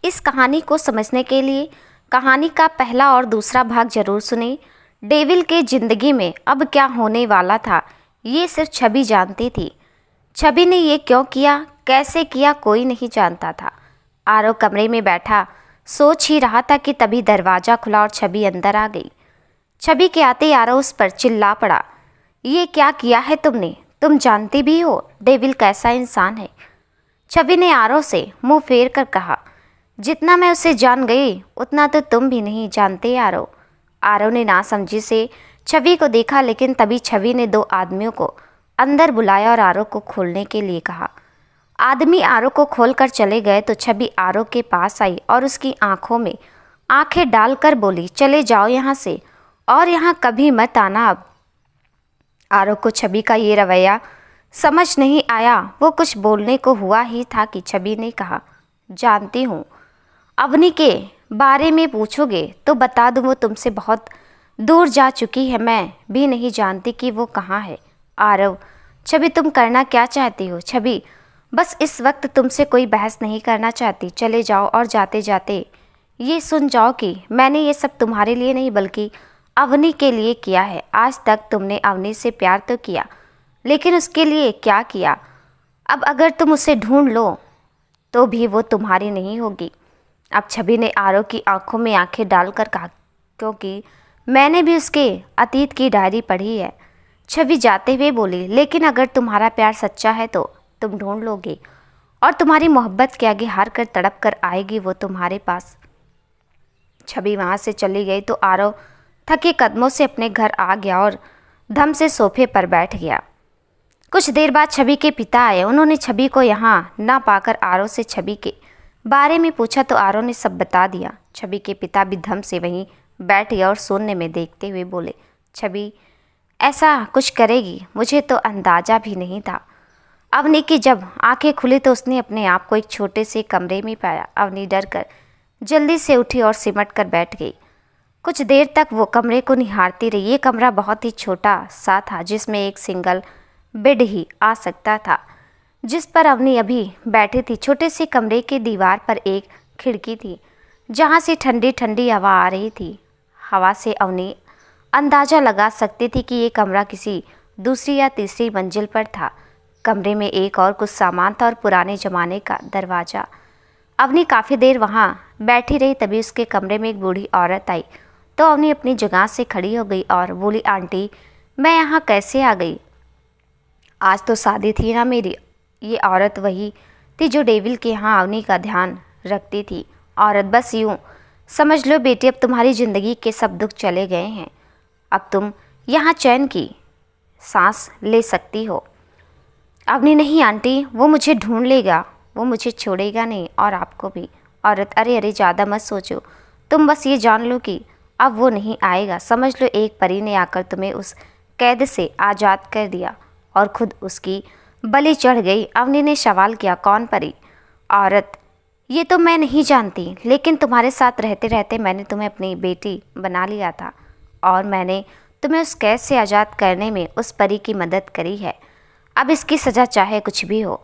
इस कहानी को समझने के लिए कहानी का पहला और दूसरा भाग जरूर सुने। डेविल के ज़िंदगी में अब क्या होने वाला था ये सिर्फ छवि जानती थी। छवि ने ये क्यों किया, कैसे किया, कोई नहीं जानता था। आरव कमरे में बैठा सोच ही रहा था कि तभी दरवाज़ा खुला और छवि अंदर आ गई। छवि के आते ही आरव उस पर चिल्ला पड़ा, ये क्या किया है तुमने? तुम जानती भी हो डेविल कैसा इंसान है। छवि ने आरव से मुंह फेर कर कहा, जितना मैं उसे जान गई उतना तो तुम भी नहीं जानते आरव। आरव ने नासमझी से छवि को देखा, लेकिन तभी छवि ने दो आदमियों को अंदर बुलाया और आरव को खोलने के लिए कहा। आदमी आरव को खोलकर चले गए तो छवि आरव के पास आई और उसकी आंखों में आंखें डालकर बोली, चले जाओ यहाँ से और यहाँ कभी मत आना अब। आरव को छवि का ये रवैया समझ नहीं आया। वो कुछ बोलने को हुआ ही था कि छवि ने कहा, जानती हूँ, अवनी के बारे में पूछोगे तो बता दूँ वो तुमसे बहुत दूर जा चुकी है। मैं भी नहीं जानती कि वो कहाँ है। आरव, छवि तुम करना क्या चाहती हो? छवि, बस इस वक्त तुमसे कोई बहस नहीं करना चाहती। चले जाओ और जाते जाते ये सुन जाओ कि मैंने ये सब तुम्हारे लिए नहीं बल्कि अवनी के लिए किया है। आज तक तुमने अवनी से प्यार तो किया, लेकिन उसके लिए क्या किया? अब अगर तुम उसे ढूंढ लो तो भी वो तुम्हारी नहीं होगी। अब छवि ने आरव की आंखों में आंखें डालकर कहा, क्योंकि मैंने भी उसके अतीत की डायरी पढ़ी है। छवि जाते हुए बोली, लेकिन अगर तुम्हारा प्यार सच्चा है तो तुम ढूंढ लोगे और तुम्हारी मोहब्बत के आगे हार कर तड़प कर आएगी वो तुम्हारे पास। छवि वहाँ से चली गई तो आरव थके कदमों से अपने घर आ गया और धम से सोफे पर बैठ गया। कुछ देर बाद छवि के पिता आए। उन्होंने छवि को यहाँ ना पाकर आरव से छवि के बारे में पूछा तो आरव ने सब बता दिया। छवि के पिता भी धम से वहीं बैठ गया और सोने में देखते हुए बोले, छवि ऐसा कुछ करेगी मुझे तो अंदाज़ा भी नहीं था। अवनी की जब आंखें खुली तो उसने अपने आप को एक छोटे से कमरे में पाया। अवनी डर कर जल्दी से उठी और सिमट कर बैठ गई। कुछ देर तक वो कमरे को निहारती रही। ये कमरा बहुत ही छोटा सा था, जिसमें एक सिंगल बेड ही आ सकता था, जिस पर अवनी अभी बैठी थी। छोटे से कमरे के दीवार पर एक खिड़की थी, जहाँ से ठंडी ठंडी हवा आ रही थी। हवा से अवनी अंदाज़ा लगा सकती थी कि ये कमरा किसी दूसरी या तीसरी मंजिल पर था। कमरे में एक और कुछ सामान था और पुराने ज़माने का दरवाज़ा। अवनी काफ़ी देर वहाँ बैठी रही। तभी उसके कमरे में एक बूढ़ी औरत आई तो अवनी अपनी जगह से खड़ी हो गई और बोली, आंटी मैं यहाँ कैसे आ गई? आज तो शादी थी ना मेरी। ये औरत वही थी जो डेविल के यहाँ अवनी का ध्यान रखती थी। औरत, बस यूँ समझ लो बेटी, अब तुम्हारी ज़िंदगी के सब दुख चले गए हैं। अब तुम यहाँ चैन की सांस ले सकती हो। अवनी, नहीं आंटी, वो मुझे ढूंढ लेगा, वो मुझे छोड़ेगा नहीं और आपको भी। औरत, अरे अरे ज़्यादा मत सोचो, तुम बस ये जान लो कि अब वो नहीं आएगा। समझ लो एक परी ने आकर तुम्हें उस कैद से आज़ाद कर दिया और खुद उसकी बलि चढ़ गई। अवनी ने सवाल किया, कौन परी? औरत, ये तो मैं नहीं जानती, लेकिन तुम्हारे साथ रहते रहते मैंने तुम्हें अपनी बेटी बना लिया था और मैंने तुम्हें उस कैद से आज़ाद करने में उस परी की मदद करी है। अब इसकी सज़ा चाहे कुछ भी हो।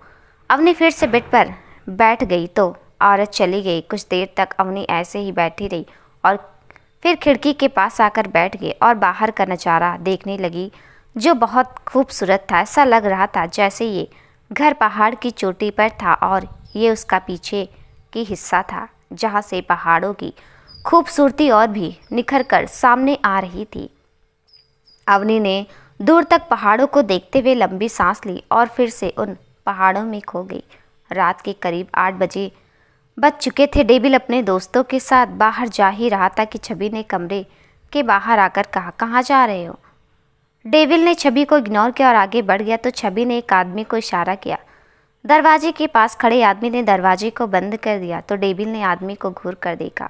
अवनी फिर से बेड पर बैठ गई तो औरत चली गई। कुछ देर तक अवनी ऐसे ही बैठी रही और फिर खिड़की के पास आकर बैठ गई और बाहर का नज़ारा देखने लगी, जो बहुत खूबसूरत था। ऐसा लग रहा था जैसे ये घर पहाड़ की चोटी पर था और ये उसका पीछे की हिस्सा था, जहाँ से पहाड़ों की खूबसूरती और भी निखर कर सामने आ रही थी। अवनी ने दूर तक पहाड़ों को देखते हुए लंबी सांस ली और फिर से उन पहाड़ों में खो गई। रात के करीब 8 बज चुके थे। डेविल अपने दोस्तों के साथ बाहर जा ही रहा था कि छवि ने कमरे के बाहर आकर कहा, कहाँ जा रहे हो? डेविल ने छवि को इग्नोर किया और आगे बढ़ गया तो छवि ने एक आदमी को इशारा किया। दरवाजे के पास खड़े आदमी ने दरवाजे को बंद कर दिया तो डेविल ने आदमी को घूर कर देखा।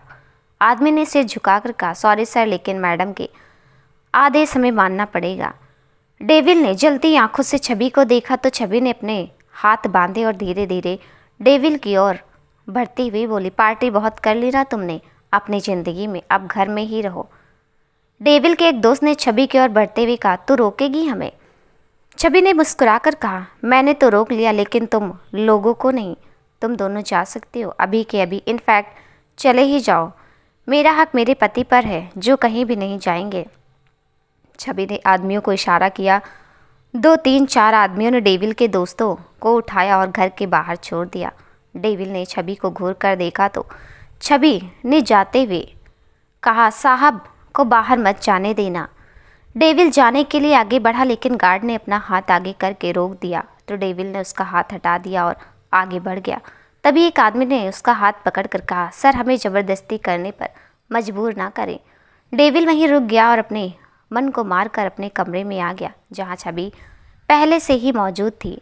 आदमी ने सिर झुकाकर कहा, सॉरी सर, लेकिन मैडम के आदेश हमें मानना पड़ेगा। डेविल ने जलती आंखों से छवि को देखा तो छवि ने अपने हाथ बांधे और धीरे धीरे डेविल की ओर बढ़ती हुई बोली, पार्टी बहुत कर ली ना तुमने अपनी ज़िंदगी में, अब घर में ही रहो। डेविल के एक दोस्त ने छवि की ओर बढ़ते हुए कहा, तू रोकेगी हमें? छवि ने मुस्कुराकर कहा, मैंने तो रोक लिया, लेकिन तुम लोगों को नहीं। तुम दोनों जा सकते हो अभी के अभी, इनफैक्ट चले ही जाओ। मेरा हक मेरे पति पर है जो कहीं भी नहीं जाएंगे। छवि ने आदमियों को इशारा किया। 2-3-4 आदमियों ने डेविल के दोस्तों को उठाया और घर के बाहर छोड़ दिया। डेविल ने छवि को घूर कर देखा तो छवि ने जाते हुए कहा, साहब को बाहर मत जाने देना। डेविल जाने के लिए आगे बढ़ा, लेकिन गार्ड ने अपना हाथ आगे करके रोक दिया तो डेविल ने उसका हाथ हटा दिया और आगे बढ़ गया। तभी एक आदमी ने उसका हाथ पकड़कर कहा, सर हमें ज़बरदस्ती करने पर मजबूर ना करें। डेविल वहीं रुक गया और अपने मन को मारकर अपने कमरे में आ गया जहाँ छवि पहले से ही मौजूद थी।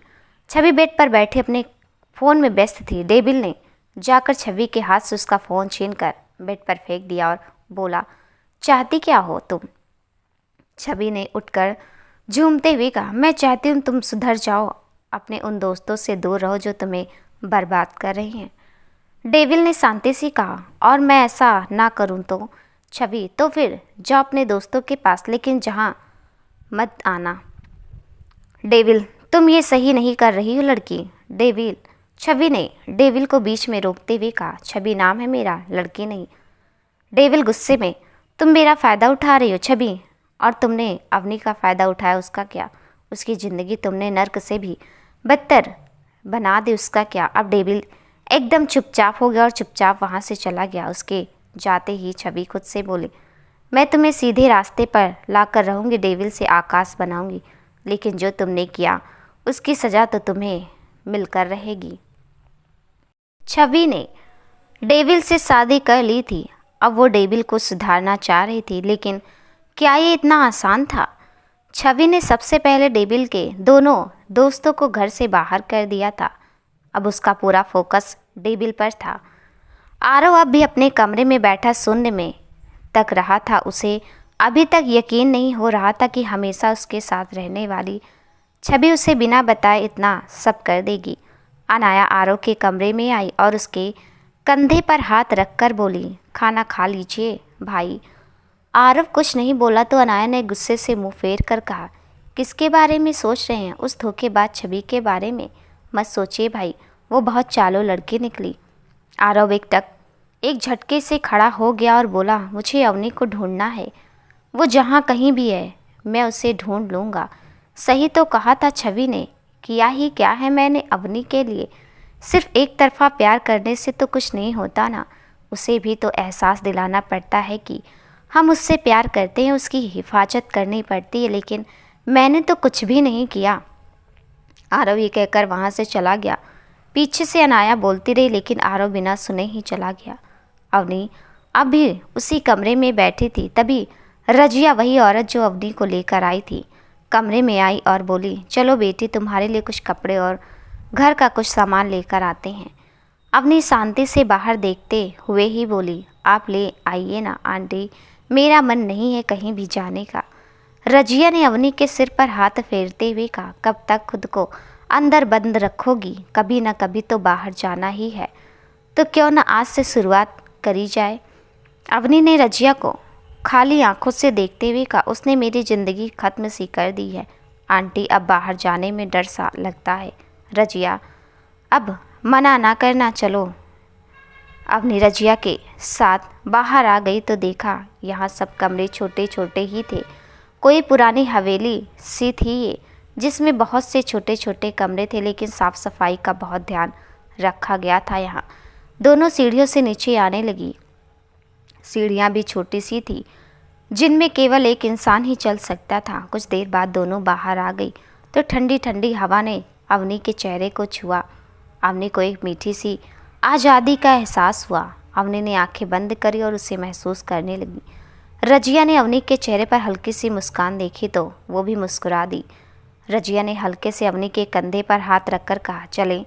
छवि बेड पर बैठे अपने फ़ोन में व्यस्त थी। डेविल ने जाकर छवि के हाथ से उसका फ़ोन छीनकर बेड पर फेंक दिया और बोला, चाहती क्या हो तुम? छवि ने उठकर झूमते हुए कहा, मैं चाहती हूँ तुम सुधर जाओ, अपने उन दोस्तों से दूर रहो जो तुम्हें बर्बाद कर रहे हैं। डेविल ने शांति से कहा, और मैं ऐसा ना करूँ तो? छवि, तो फिर जाओ अपने दोस्तों के पास, लेकिन जहाँ मत आना। डेविल, तुम ये सही नहीं कर रही हो लड़की। डेविल, छवि ने डेविल को बीच में रोकते हुए कहा, छवि नाम है मेरा, लड़की नहीं। डेविल गुस्से में, तुम मेरा फ़ायदा उठा रही हो छवि, और तुमने अवनी का फ़ायदा उठाया, उसका क्या? उसकी ज़िंदगी तुमने नर्क से भी बदतर बना दी, उसका क्या? अब डेविल एकदम चुपचाप हो गया और चुपचाप वहाँ से चला गया। उसके जाते ही छवि खुद से बोली, मैं तुम्हें सीधे रास्ते पर ला कर रहूँगी, डेविल से आकाश बनाऊँगी, लेकिन जो तुमने किया उसकी सज़ा तो तुम्हें मिलकर रहेगी। छवि ने डेविल से शादी कर ली थी। अब वो डेविल को सुधारना चाह रही थी, लेकिन क्या ये इतना आसान था? छवि ने सबसे पहले डेविल के दोनों दोस्तों को घर से बाहर कर दिया था। अब उसका पूरा फोकस डेविल पर था। आरव अब भी अपने कमरे में बैठा शून्य में तक रहा था। उसे अभी तक यकीन नहीं हो रहा था कि हमेशा उसके साथ रहने वाली छवि उसे बिना बताए इतना सब कर देगी। अनाया आरव के कमरे में आई और उसके कंधे पर हाथ रखकर बोली, खाना खा लीजिए भाई। आरव कुछ नहीं बोला तो अनाया ने गुस्से से मुंह फेर कर कहा, किसके बारे में सोच रहे हैं? उस धोखेबाज छवि के बारे में मत सोचिए भाई, वो बहुत चालू लड़की निकली। आरव एक झटके से खड़ा हो गया और बोला, मुझे अवनी को ढूंढना है। वो जहाँ कहीं भी है मैं उसे ढूंढ लूँगा। सही तो कहा था छवि ने, किया ही क्या है मैंने अवनी के लिए? सिर्फ एक तरफा प्यार करने से तो कुछ नहीं होता ना, उसे भी तो एहसास दिलाना पड़ता है कि हम उससे प्यार करते हैं, उसकी हिफाजत करनी पड़ती है, लेकिन मैंने तो कुछ भी नहीं किया। आरव ये कहकर वहाँ से चला गया। पीछे से अनाया बोलती रही, लेकिन आरव बिना सुने ही चला गया। अवनी अब भी उसी कमरे में बैठी थी। तभी रजिया, वही औरत जो अवनी को लेकर आई थी, कमरे में आई और बोली, चलो बेटी तुम्हारे लिए कुछ कपड़े और घर का कुछ सामान लेकर आते हैं। अवनी शांति से बाहर देखते हुए ही बोली, आप ले आइए ना आंटी, मेरा मन नहीं है कहीं भी जाने का। रजिया ने अवनी के सिर पर हाथ फेरते हुए कहा, कब तक खुद को अंदर बंद रखोगी? कभी ना कभी तो बाहर जाना ही है, तो क्यों ना आज से शुरुआत करी जाए। अवनी ने रजिया को खाली आंखों से देखते हुए कहा, उसने मेरी ज़िंदगी ख़त्म सी कर दी है आंटी, अब बाहर जाने में डर सा लगता है। रजिया, अब मना ना करना, चलो। अवनी रजिया के साथ बाहर आ गई तो देखा यहाँ सब कमरे छोटे छोटे ही थे। कोई पुरानी हवेली सी थी ये, जिसमें बहुत से छोटे छोटे कमरे थे, लेकिन साफ़ सफाई का बहुत ध्यान रखा गया था। यहाँ दोनों सीढ़ियों से नीचे आने लगी। सीढ़ियाँ भी छोटी सी थी, जिनमें केवल एक इंसान ही चल सकता था। कुछ देर बाद दोनों बाहर आ गई तो ठंडी ठंडी हवा ने अवनी के चेहरे को छुआ। अवनी को एक मीठी सी आज़ादी का एहसास हुआ। अवनी ने आंखें बंद करी और उसे महसूस करने लगी। रजिया ने अवनी के चेहरे पर हल्की सी मुस्कान देखी तो वो भी मुस्कुरा दी। रजिया ने हल्के से अवनी के कंधे पर हाथ रखकर कहा, चलें।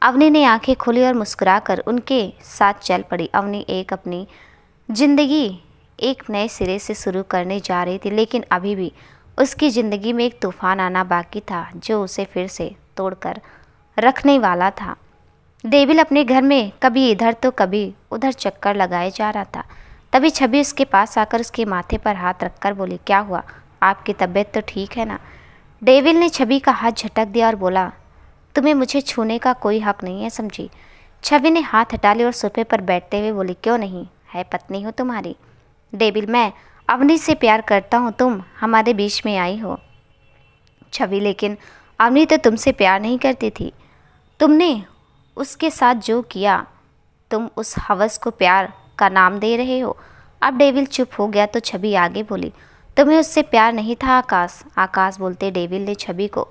अवनी ने आंखें खोली और मुस्कुराकर उनके साथ चल पड़ी। अवनी अपनी ज़िंदगी एक नए सिरे से शुरू करने जा रही थी, लेकिन अभी भी उसकी ज़िंदगी में एक तूफ़ान आना बाकी था जो उसे फिर से तोड़कर रखने वाला था। डेविल अपने घर में कभी इधर तो कभी उधर चक्कर लगाए जा रहा था। तभी छवि उसके पास आकर उसके माथे पर हाथ रखकर बोली, क्या हुआ, आपकी तबीयत तो ठीक है ना? डेविल ने छवि का हाथ झटक दिया और बोला, तुम्हें मुझे छूने का कोई हक नहीं है, समझी? छवि ने हाथ हटा लिया और सोफे पर बैठते हुए बोली, क्यों नहीं, है पत्नी हो तुम्हारी। डेविल, मैं अवनी से प्यार करता हूँ, तुम हमारे बीच में आई हो। छवि, लेकिन अवनी तो तुमसे प्यार नहीं करती थी। तुमने उसके साथ जो किया, तुम उस हवस को प्यार का नाम दे रहे हो। अब डेविल चुप हो गया तो छवि आगे बोली, तुम्हें उससे प्यार नहीं था आकाश। आकाश बोलते डेविल ने छवि को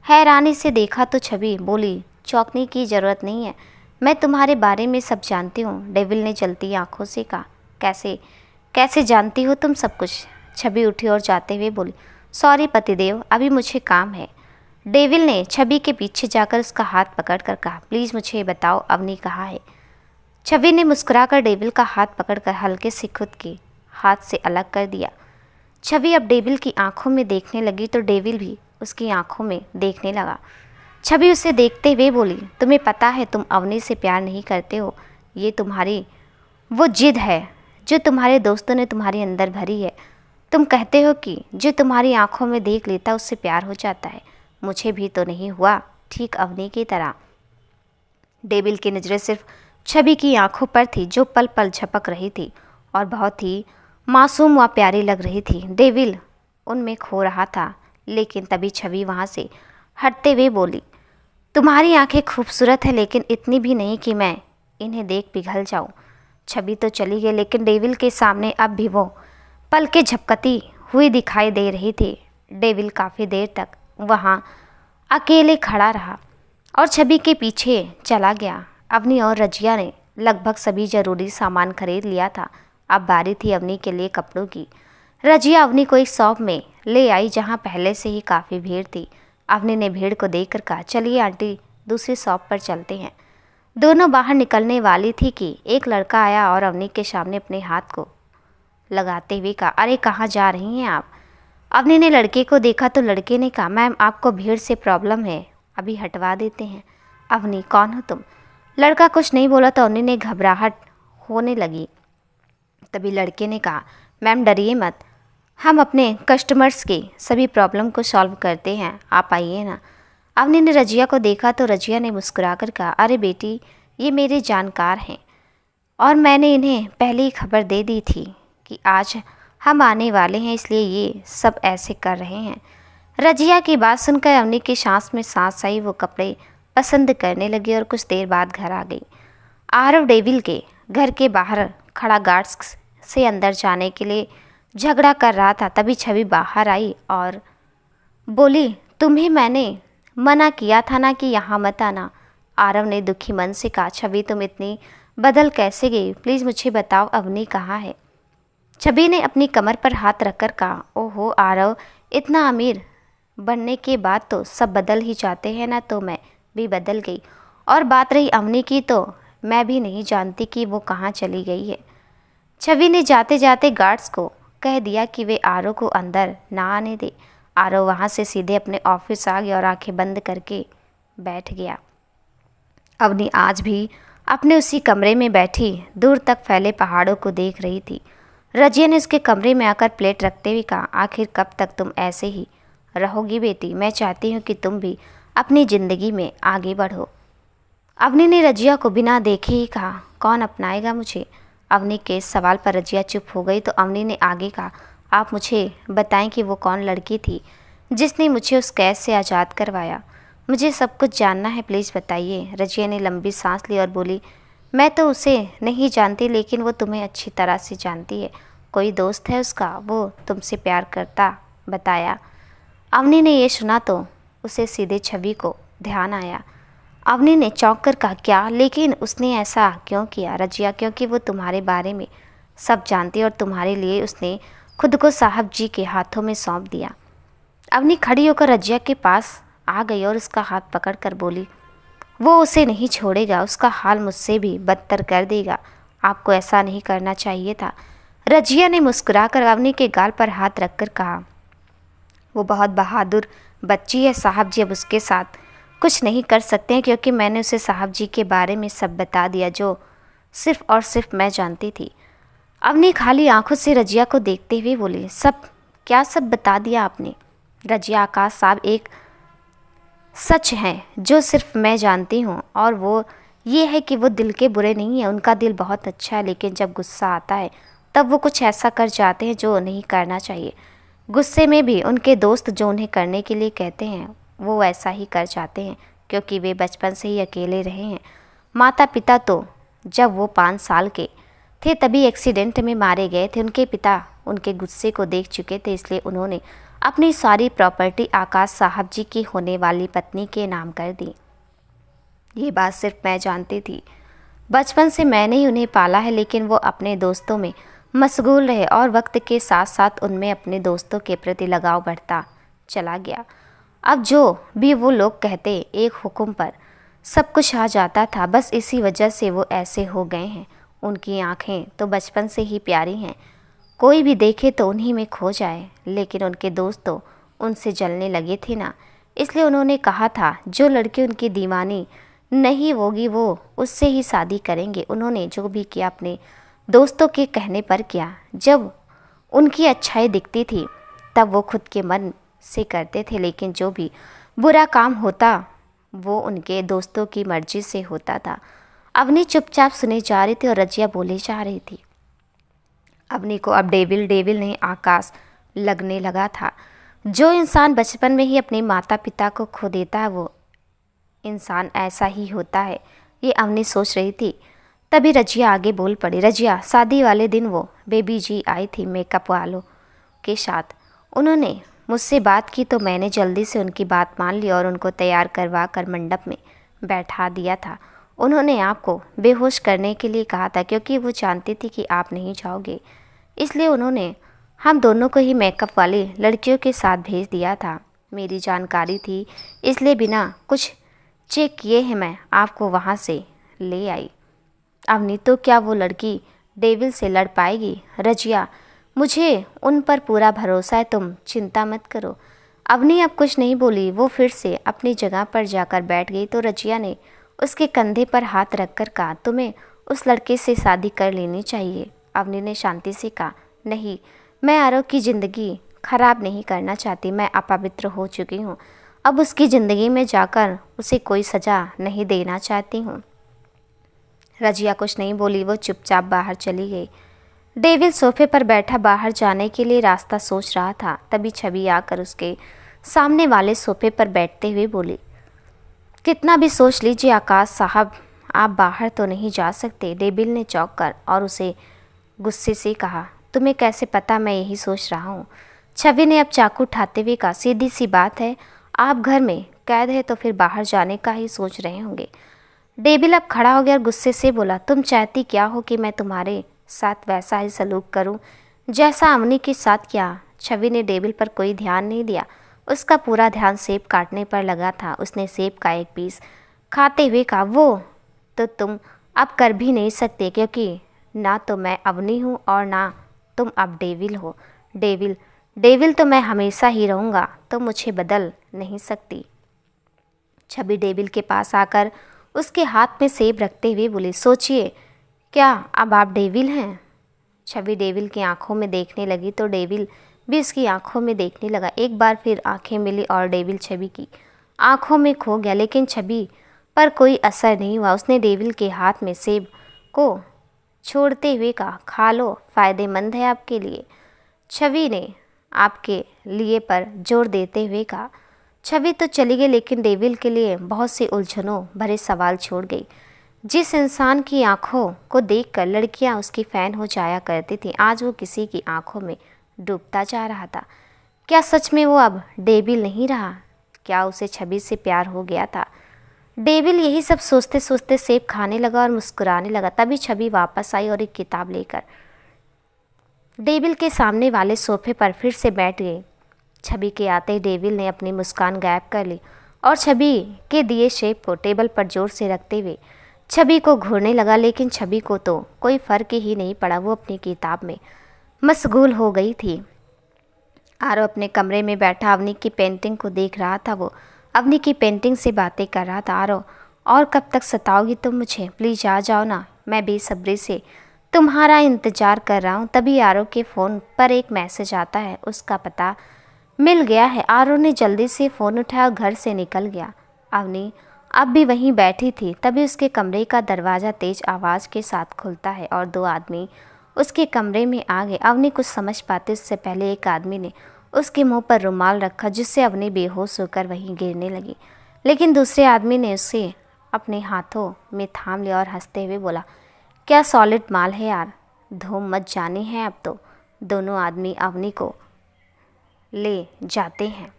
हैरानी से देखा तो छवि बोली, चौंकने की ज़रूरत नहीं है, मैं तुम्हारे बारे में सब जानती हूँ। डेविल ने जलती आंखों से कहा, कैसे कैसे जानती हो तुम सब कुछ। छवि उठी और जाते हुए बोली, सॉरी पतिदेव, अभी मुझे काम है। डेविल ने छवि के पीछे जाकर उसका हाथ पकड़कर कहा, प्लीज़ मुझे बताओ अवनी कहाँ है। छवि ने मुस्कुराकर डेविल का हाथ पकड़कर हल्के से खुद के हाथ से अलग कर दिया। छवि अब डेविल की आंखों में देखने लगी तो डेविल भी उसकी आंखों में देखने लगा। छवि उसे देखते हुए बोली, तुम्हें पता है तुम अवनी से प्यार नहीं करते हो। ये तुम्हारी वो जिद है जो तुम्हारे दोस्तों ने तुम्हारे अंदर भरी है। तुम कहते हो कि जो तुम्हारी आंखों में देख लेता उससे प्यार हो जाता है। मुझे भी तो नहीं हुआ, ठीक अवनी की तरह। डेविल की नज़रें सिर्फ छवि की आंखों पर थी जो पल पल झपक रही थी और बहुत ही मासूम व प्यारी लग रही थी। डेविल उनमें खो रहा था, लेकिन तभी छवि वहाँ से हटते हुए बोली, तुम्हारी आंखें खूबसूरत है, लेकिन इतनी भी नहीं कि मैं इन्हें देख पिघल जाऊँ। छवि तो चली गई, लेकिन डेविल के सामने अब भी वो पलकें झपकती हुई दिखाई दे रही थी। डेविल काफ़ी देर तक वहाँ अकेले खड़ा रहा और छवि के पीछे चला गया। अवनी और रजिया ने लगभग सभी ज़रूरी सामान खरीद लिया था। अब बारी थी अवनी के लिए कपड़ों की। रजिया अवनी को एक शॉप में ले आई जहाँ पहले से ही काफ़ी भीड़ थी। अवनी ने भीड़ को देखकर कहा, चलिए आंटी, दूसरी शॉप पर चलते हैं। दोनों बाहर निकलने वाली थी कि एक लड़का आया और अवनी के सामने अपने हाथ को लगाते हुए कहा, अरे कहाँ जा रही हैं आप। अवनी ने लड़के को देखा तो लड़के ने कहा, मैम आपको भीड़ से प्रॉब्लम है, अभी हटवा देते हैं। अवनी, कौन हो तुम। लड़का कुछ नहीं बोला तो अवनी ने घबराहट होने लगी। तभी लड़के ने कहा, मैम डरिए मत, हम अपने कस्टमर्स की सभी प्रॉब्लम को सॉल्व करते हैं, आप आइए ना। अवनी ने रजिया को देखा तो रजिया ने मुस्कुराकर कहा, अरे बेटी, ये मेरे जानकार हैं और मैंने इन्हें पहले ही खबर दे दी थी कि आज हम आने वाले हैं, इसलिए ये सब ऐसे कर रहे हैं। रजिया की बात सुनकर अवनी की सांस में सांस आई। वो कपड़े पसंद करने लगी और कुछ देर बाद घर आ गई। आरव डेविल के घर के बाहर खड़ा गार्ड्स से अंदर जाने के लिए झगड़ा कर रहा था। तभी छवि बाहर आई और बोली, तुम्हें मैंने मना किया था ना कि यहाँ मत आना। आरव ने दुखी मन से कहा, छवि तुम इतनी बदल कैसे गई, प्लीज़ मुझे बताओ अवनी कहाँ है। छवि ने अपनी कमर पर हाथ रखकर कहा, ओहो आरव, इतना अमीर बनने के बाद तो सब बदल ही जाते हैं ना, तो मैं भी बदल गई। और बात रही अवनी की तो मैं भी नहीं जानती कि वो कहाँ चली गई है। छवि ने जाते जाते गार्ड्स को कह दिया कि वे आरव को अंदर ना आने दे। आरव वहाँ से सीधे अपने ऑफिस आ गया और आंखें बंद करके बैठ गया। अवनी आज भी अपने उसी कमरे में बैठी दूर तक फैले पहाड़ों को देख रही थी। रजिया ने उसके कमरे में आकर प्लेट रखते हुए कहा, आखिर कब तक तुम ऐसे ही रहोगी बेटी, मैं चाहती हूँ कि तुम भी अपनी ज़िंदगी में आगे बढ़ो। अवनी ने रजिया को बिना देखे ही कहा, कौन अपनाएगा मुझे। अवनी के सवाल पर रजिया चुप हो गई तो अवनी ने आगे कहा, आप मुझे बताएं कि वो कौन लड़की थी जिसने मुझे उस कैद से आज़ाद करवाया। मुझे सब कुछ जानना है, प्लीज़ बताइए। रजिया ने लंबी सांस ली और बोली, मैं तो उसे नहीं जानती, लेकिन वो तुम्हें अच्छी तरह से जानती है। कोई दोस्त है उसका, वो तुमसे प्यार करता बताया। अवनी ने ये सुना तो उसे सीधे छवि को ध्यान आया। अवनी ने चौंक कर कहा, क्या, लेकिन उसने ऐसा क्यों किया। रजिया, क्योंकि वो तुम्हारे बारे में सब जानती है और तुम्हारे लिए उसने खुद को साहब जी के हाथों में सौंप दिया। अवनी खड़ी होकर रजिया के पास आ गई और उसका हाथ पकड़कर बोली, वो उसे नहीं छोड़ेगा, उसका हाल मुझसे भी बदतर कर देगा। आपको ऐसा नहीं करना चाहिए था। रजिया ने मुस्कुराकर अवनी के गाल पर हाथ रखकर कहा, वो बहुत बहादुर बच्ची है, साहब जी अब उसके साथ कुछ नहीं कर सकते हैं, क्योंकि मैंने उसे साहब जी के बारे में सब बता दिया जो सिर्फ़ और सिर्फ मैं जानती थी। अवनी खाली आंखों से रजिया को देखते हुए बोली, सब क्या सब बता दिया आपने। रजिया, आकाश साहब एक सच है जो सिर्फ मैं जानती हूँ, और वो ये है कि वो दिल के बुरे नहीं हैं, उनका दिल बहुत अच्छा है, लेकिन जब गुस्सा आता है तब वो कुछ ऐसा कर जाते हैं जो नहीं करना चाहिए। गुस्से में भी उनके दोस्त जो उन्हें करने के लिए कहते हैं वो ऐसा ही कर जाते हैं, क्योंकि वे बचपन से ही अकेले रहे हैं। माता पिता तो जब वो 5 साल के थे तभी एक्सीडेंट में मारे गए थे। उनके पिता उनके गुस्से को देख चुके थे, इसलिए उन्होंने अपनी सारी प्रॉपर्टी आकाश साहब जी की होने वाली पत्नी के नाम कर दी। ये बात सिर्फ मैं जानती थी। बचपन से मैंने ही उन्हें पाला है, लेकिन वो अपने दोस्तों में मशगूल रहे और वक्त के साथ साथ उनमें अपने दोस्तों के प्रति लगाव बढ़ता चला गया। अब जो भी वो लोग कहते, एक हुक्म पर सब कुछ आ जाता था। बस इसी वजह से वो ऐसे हो गए हैं। उनकी आंखें तो बचपन से ही प्यारी हैं, कोई भी देखे तो उन्हीं में खो जाए, लेकिन उनके दोस्त तो उनसे जलने लगे थे ना। इसलिए उन्होंने कहा था जो लड़की उनकी दीवानी नहीं होगी वो उससे ही शादी करेंगे। उन्होंने जो भी किया अपने दोस्तों के कहने पर किया। जब उनकी अच्छाई दिखती थी तब वो खुद के मन से करते थे, लेकिन जो भी बुरा काम होता वो उनके दोस्तों की मर्जी से होता था। अवनी चुपचाप सुने जा रही थी और रजिया बोले जा रही थी। अवनी को अब डेविल डेविल नहीं आकाश लगने लगा था। जो इंसान बचपन में ही अपने माता पिता को खो देता है वो इंसान ऐसा ही होता है, ये अवनी सोच रही थी। तभी रजिया आगे बोल पड़ी। रजिया, शादी वाले दिन वो बेबी जी आई थी मेकअप वालों के साथ। उन्होंने मुझसे बात की तो मैंने जल्दी से उनकी बात मान ली और उनको तैयार करवा कर मंडप में बैठा दिया था। उन्होंने आपको बेहोश करने के लिए कहा था, क्योंकि वो जानती थी कि आप नहीं जाओगे, इसलिए उन्होंने हम दोनों को ही मेकअप वाली लड़कियों के साथ भेज दिया था। मेरी जानकारी थी, इसलिए बिना कुछ चेक किए हैं मैं आपको वहाँ से ले आई। अवनी, तो क्या वो लड़की डेविल से लड़ पाएगी? रजिया, मुझे उन पर पूरा भरोसा है, तुम चिंता मत करो। अवनी अब कुछ नहीं बोली। वो फिर से अपनी जगह पर जाकर बैठ गई तो रजिया ने उसके कंधे पर हाथ रखकर कहा, तुम्हें उस लड़के से शादी कर लेनी चाहिए। अवनी ने शांति से कहा, नहीं, मैं आरव की ज़िंदगी खराब नहीं करना चाहती। मैं अपवित्र हो चुकी हूँ, अब उसकी ज़िंदगी में जाकर उसे कोई सज़ा नहीं देना चाहती हूँ। रजिया कुछ नहीं बोली, वो चुपचाप बाहर चली गई। डेविल सोफे पर बैठा बाहर जाने के लिए रास्ता सोच रहा था। तभी छवि आकर उसके सामने वाले सोफे पर बैठते हुए बोली, कितना भी सोच लीजिए आकाश साहब, आप बाहर तो नहीं जा सकते। डेविल ने चौंक कर और उसे गुस्से से कहा, तुम्हें कैसे पता मैं यही सोच रहा हूँ? छवि ने अब चाकू उठाते हुए कहा, सीधी सी बात है, आप घर में कैद है तो फिर बाहर जाने का ही सोच रहे होंगे। डेविल अब खड़ा हो गया और गुस्से से बोला, तुम चाहती क्या हो कि मैं तुम्हारे साथ वैसा ही सलूक करूं जैसा अवनी के साथ किया? छवि ने डेविल पर कोई ध्यान नहीं दिया। उसका पूरा ध्यान सेब काटने पर लगा था। उसने सेब का एक पीस खाते हुए कहा, वो तो तुम अब कर भी नहीं सकते, क्योंकि ना तो मैं अवनी हूँ और ना तुम अब डेविल हो। डेविल तो मैं हमेशा ही रहूँगा, तो मुझे बदल नहीं सकती। छवि डेविल के पास आकर उसके हाथ में सेब रखते हुए बोली, सोचिए, क्या अब आप डेविल हैं? छवि डेविल की आंखों में देखने लगी तो डेविल भी उसकी आंखों में देखने लगा। एक बार फिर आंखें मिली और डेविल छवि की आंखों में खो गया, लेकिन छवि पर कोई असर नहीं हुआ। उसने डेविल के हाथ में सेब को छोड़ते हुए कहा, खा लो, फ़ायदेमंद है आपके लिए। छवि ने आपके लिए पर जोर देते हुए कहा। छवि तो चली गई, लेकिन डेविल के लिए बहुत से उलझनों भरे सवाल छोड़ गई। जिस इंसान की आंखों को देखकर लड़कियां उसकी फ़ैन हो जाया करती थीं, आज वो किसी की आंखों में डूबता जा रहा था। क्या सच में वो अब डेविल नहीं रहा? क्या उसे छवि से प्यार हो गया था? डेविल यही सब सोचते सोचते सेब खाने लगा और मुस्कुराने लगा। तभी छवि वापस आई और एक किताब लेकर डेविल के सामने वाले सोफे पर फिर से बैठ गई। छवि के आते ही डेविल ने अपनी मुस्कान गायब कर ली और छवि के दिए शेप को टेबल पर जोर से रखते हुए छवि को घूरने लगा, लेकिन छवि को तो कोई फ़र्क ही नहीं पड़ा। वो अपनी किताब में मशगूल हो गई थी। आरव अपने कमरे में बैठा अवनी की पेंटिंग को देख रहा था। वो अवनी की पेंटिंग से बातें कर रहा था। आरव, और कब तक सताओगी तुम मुझे? प्लीज़ आ जाओ ना, मैं बेसब्री से तुम्हारा इंतज़ार कर रहा हूँ। तभी आरव के फ़ोन पर एक मैसेज आता है, उसका पता मिल गया है। आरव ने जल्दी से फ़ोन उठाया और घर से निकल गया। अवनी अब भी वहीं बैठी थी। तभी उसके कमरे का दरवाज़ा तेज आवाज़ के साथ खुलता है और 2 आदमी उसके कमरे में आ गए। अवनी कुछ समझ पाती उससे पहले एक आदमी ने उसके मुंह पर रुमाल रखा, जिससे अवनी बेहोश होकर वहीं गिरने लगी। लेकिन दूसरे आदमी ने उसे अपने हाथों में थाम लिया और हंसते हुए बोला, क्या सॉलिड माल है यार, धूम मच जानी है अब तो। दोनों आदमी अवनी को ले जाते हैं।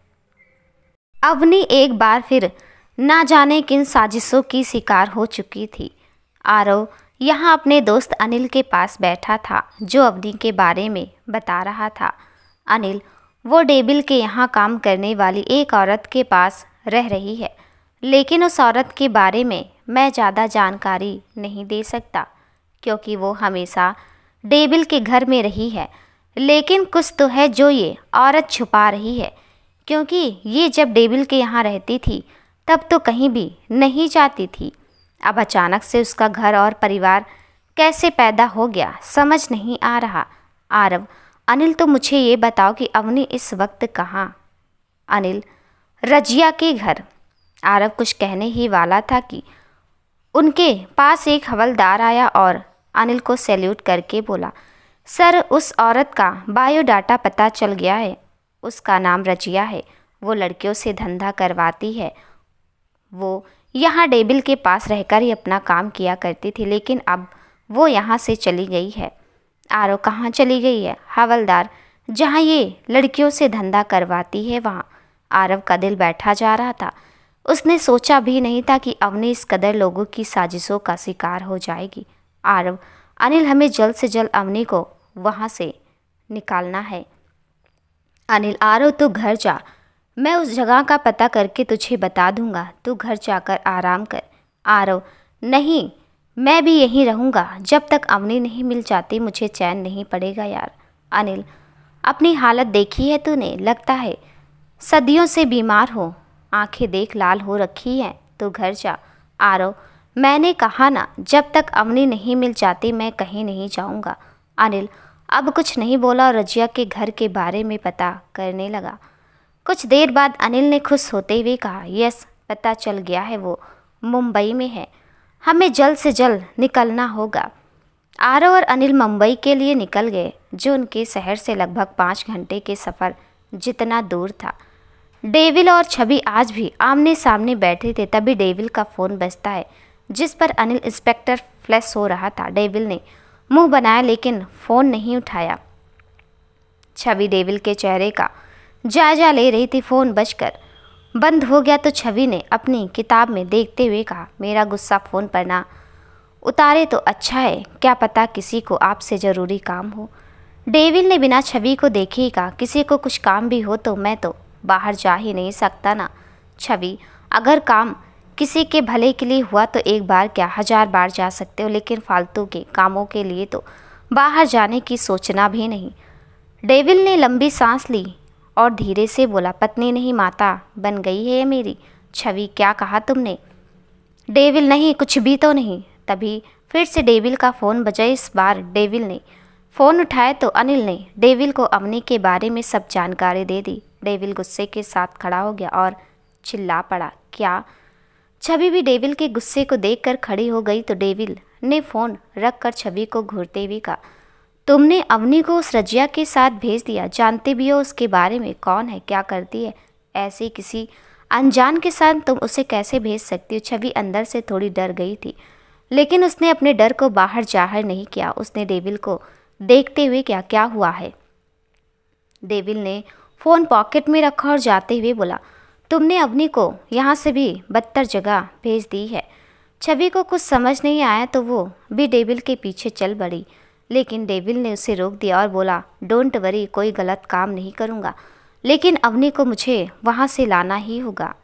अवनी एक बार फिर ना जाने किन साजिशों की शिकार हो चुकी थी। आरव यहाँ अपने दोस्त अनिल के पास बैठा था, जो अवनी के बारे में बता रहा था। अनिल वो डेविल के यहाँ काम करने वाली एक औरत के पास रह रही है, लेकिन उस औरत के बारे में मैं ज़्यादा जानकारी नहीं दे सकता, क्योंकि वो हमेशा डेविल के घर में रही है। लेकिन कुछ तो है जो ये औरत छुपा रही है, क्योंकि ये जब डेविल के यहाँ रहती थी तब तो कहीं भी नहीं जाती थी। अब अचानक से उसका घर और परिवार कैसे पैदा हो गया, समझ नहीं आ रहा। आरव, अनिल तो मुझे ये बताओ कि अवनी इस वक्त कहाँ? अनिल, रजिया के घर। आरव कुछ कहने ही वाला था कि उनके पास एक हवलदार आया और अनिल को सैल्यूट करके बोला, सर उस औरत का बायोडाटा पता चल गया है। उसका नाम रजिया है। वो लड़कियों से धंधा करवाती है। वो यहाँ डेविल के पास रहकर ही अपना काम किया करती थी, लेकिन अब वो यहाँ से चली गई है। आरव, कहाँ चली गई है? हवलदार, जहाँ ये लड़कियों से धंधा करवाती है वहाँ। आरव का दिल बैठा जा रहा था। उसने सोचा भी नहीं था कि अवनी इस कदर लोगों की साजिशों का शिकार हो जाएगी। आरव, अनिल, हमें जल्द से जल्द अवनी को वहाँ से निकालना है। अनिल, आरव तू घर जा, मैं उस जगह का पता करके तुझे बता दूंगा, तू घर जाकर आराम कर। आरव, नहीं, मैं भी यहीं रहूँगा, जब तक अवनी नहीं मिल जाती मुझे चैन नहीं पड़ेगा यार। अनिल, अपनी हालत देखी है तूने? लगता है सदियों से बीमार हो, आंखें देख लाल हो रखी हैं, तो घर जा। आरव, मैंने कहा ना, जब तक अवनी नहीं मिल जाती मैं कहीं नहीं जाऊंगा। अनिल अब कुछ नहीं बोला और रजिया के घर के बारे में पता करने लगा। कुछ देर बाद अनिल ने खुश होते हुए कहा, यस, पता चल गया है, वो मुंबई में है। हमें जल्द से जल्द निकलना होगा। आरव और अनिल मुंबई के लिए निकल गए, जो उनके शहर से लगभग 5 घंटे के सफ़र जितना दूर था। डेविल और छवि आज भी आमने सामने बैठे थे। तभी डेविल का फ़ोन बजता है, जिस पर अनिल इंस्पेक्टर फ्लैश हो रहा था। डेविल ने मुंह बनाया लेकिन फ़ोन नहीं उठाया। छवि डेविल के चेहरे का जायजा ले रही थी। फ़ोन बजकर बंद हो गया तो छवि ने अपनी किताब में देखते हुए कहा, मेरा गुस्सा फ़ोन पर ना उतारे तो अच्छा है, क्या पता किसी को आपसे ज़रूरी काम हो। डेविल ने बिना छवि को देखे ही कहा, किसी को कुछ काम भी हो तो मैं तो बाहर जा ही नहीं सकता ना। छवि, अगर काम किसी के भले के लिए हुआ तो एक बार क्या 1000 बार जा सकते हो, लेकिन फालतू के कामों के लिए तो बाहर जाने की सोचना भी नहीं। डेविल ने लंबी सांस ली और धीरे से बोला, पत्नी नहीं माता बन गई है ये मेरी। छवि, क्या कहा तुमने? डेविल, नहीं, कुछ भी तो नहीं। तभी फिर से डेविल का फ़ोन बजा। इस बार डेविल ने फ़ोन उठाया तो अनिल ने डेविल को अवनी के बारे में सब जानकारी दे दी। डेविल गुस्से के साथ खड़ा हो गया और चिल्ला पड़ा, क्या? छवि भी डेविल के गुस्से को देखकर खड़ी हो गई तो डेविल ने फ़ोन रखकर छवि को घूरते हुए कहा, तुमने अवनी को उस रजिया के साथ भेज दिया, जानते भी हो उसके बारे में, कौन है, क्या करती है, ऐसे किसी अनजान के साथ तुम उसे कैसे भेज सकती हो? छवि अंदर से थोड़ी डर गई थी, लेकिन उसने अपने डर को बाहर जाहिर नहीं किया। उसने डेविल को देखते हुए क्या हुआ है? डेविल ने फ़ोन पॉकेट में रखा और जाते हुए बोला, तुमने अवनी को यहाँ से भी बदतर जगह भेज दी है। छवि को कुछ समझ नहीं आया तो वो भी डेविल के पीछे चल पड़ी, लेकिन डेविल ने उसे रोक दिया और बोला, डोंट वरी, कोई गलत काम नहीं करूँगा, लेकिन अवनी को मुझे वहाँ से लाना ही होगा।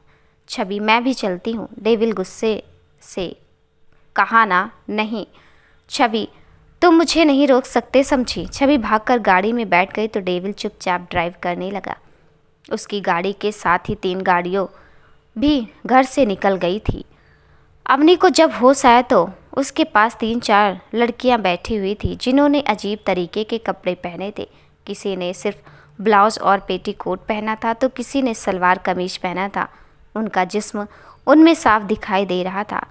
छवि, मैं भी चलती हूँ। डेविल गुस्से से कहा, ना, नहीं छवि, तुम मुझे नहीं रोक सकते, समझी। छवि भागकर गाड़ी में बैठ गई तो डेविल चुपचाप ड्राइव करने लगा। उसकी गाड़ी के साथ ही 3 गाड़ियों भी घर से निकल गई थी। अवनी को जब होश आया तो उसके पास 3-4 लड़कियां बैठी हुई थी, जिन्होंने अजीब तरीके के कपड़े पहने थे। किसी ने सिर्फ ब्लाउज और पेटीकोट पहना था तो किसी ने सलवार कमीज पहना था। उनका जिस्म उनमें साफ दिखाई दे रहा था।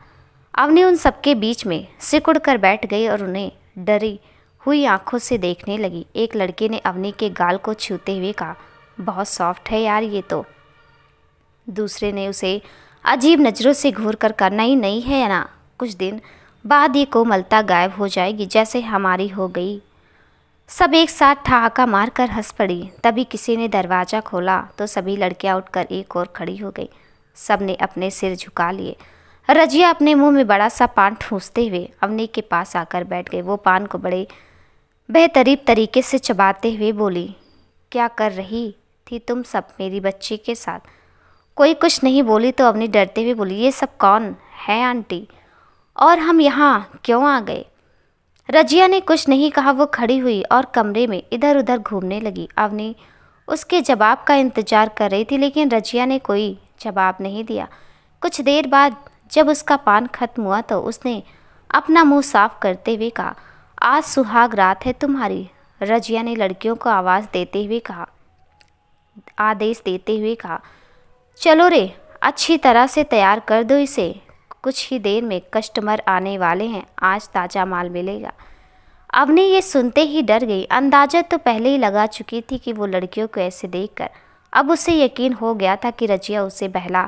अवनी उन सबके बीच में सिकुड़ कर बैठ गई और उन्हें डरी हुई आंखों से देखने लगी। एक लड़के ने अवनी के गाल को छूते हुए कहा, बहुत सॉफ्ट है यार ये तो। दूसरे ने उसे अजीब नज़रों से घूर कर कहा, नहीं है ना, कुछ दिन बाद ये कोमलता गायब हो जाएगी जैसे हमारी हो गई। सब एक साथ ठहाका मारकर हंस पड़ी। तभी किसी ने दरवाज़ा खोला तो सभी लड़कियां उठकर एक ओर खड़ी हो गई। सब ने अपने सिर झुका लिए। रजिया अपने मुंह में बड़ा सा पान ठूंसते हुए अवनी के पास आकर बैठ गई। वो पान को बड़े बेतरीब तरीके से चबाते हुए बोली, क्या कर रही थी तुम सब मेरी बच्ची के साथ? कोई कुछ नहीं बोली तो अवनी डरते हुए बोली, ये सब कौन है आंटी, और हम यहाँ क्यों आ गए? रजिया ने कुछ नहीं कहा। वो खड़ी हुई और कमरे में इधर उधर घूमने लगी। अवनी उसके जवाब का इंतजार कर रही थी, लेकिन रजिया ने कोई जवाब नहीं दिया। कुछ देर बाद जब उसका पान खत्म हुआ तो उसने अपना मुंह साफ करते हुए कहा, आज सुहाग रात है तुम्हारी। रजिया ने लड़कियों को आदेश देते हुए कहा, चलो रे, अच्छी तरह से तैयार कर दो इसे, कुछ ही देर में कस्टमर आने वाले हैं, आज ताज़ा माल मिलेगा। अवनी ये सुनते ही डर गई। अंदाजा तो पहले ही लगा चुकी थी कि वो लड़कियों को ऐसे देखकर अब उसे यकीन हो गया था कि रजिया उसे बहला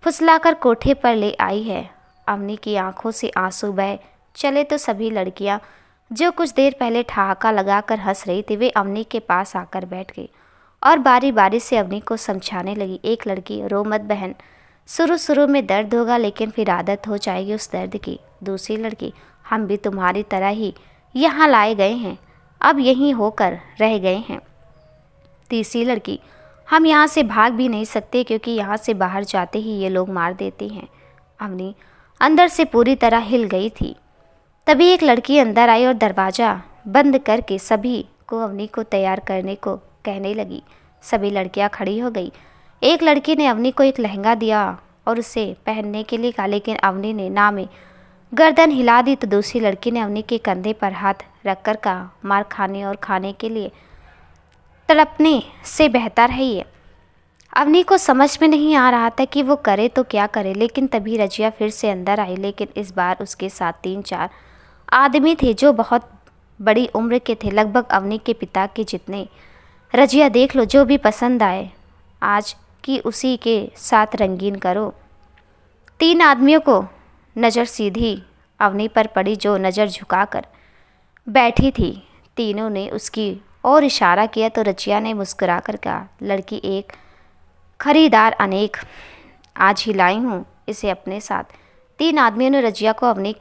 फुसलाकर कोठे पर ले आई है। अवनी की आंखों से आंसू बह चले तो सभी लड़कियां जो कुछ देर पहले ठहाका लगाकर हंस रही थी वे अवनी के पास आकर बैठ गई और बारी बारी से अवनी को समझाने लगी। एक लड़की, रो मत बहन, शुरू में दर्द होगा लेकिन फिर आदत हो जाएगी उस दर्द की। दूसरी लड़की, हम भी तुम्हारी तरह ही यहाँ लाए गए हैं, अब यहीं होकर रह गए हैं। तीसरी लड़की, हम यहाँ से भाग भी नहीं सकते क्योंकि यहाँ से बाहर जाते ही ये लोग मार देते हैं। अवनी अंदर से पूरी तरह हिल गई थी। तभी एक लड़की अंदर आई और दरवाज़ा बंद करके सभी को अवनी को तैयार करने को कहने लगी। सभी लड़कियाँ खड़ी हो गई। एक लड़की ने अवनी को एक लहंगा दिया और उसे पहनने के लिए कहा, लेकिन अवनी ने ना में गर्दन हिला दी। तो दूसरी लड़की ने अवनी के कंधे पर हाथ रखकर कहा, मार खाने और खाने के लिए तड़पने से बेहतर है ये। अवनी को समझ में नहीं आ रहा था कि वो करे तो क्या करे, लेकिन तभी रजिया फिर से अंदर आई, लेकिन इस बार उसके साथ 3-4 आदमी थे जो बहुत बड़ी उम्र के थे, लगभग अवनी के पिता के जितने। रजिया देख लो, जो भी पसंद आए आज की उसी के साथ रंगीन करो। 3 आदमियों को नज़र सीधी अवनी पर पड़ी जो नज़र झुकाकर बैठी थी। तीनों ने उसकी और इशारा किया तो रजिया ने मुस्कुराकर कहा, लड़की एक खरीदार अनेक, आज ही लाई हूँ इसे अपने साथ। 3 आदमियों ने रजिया को अवनी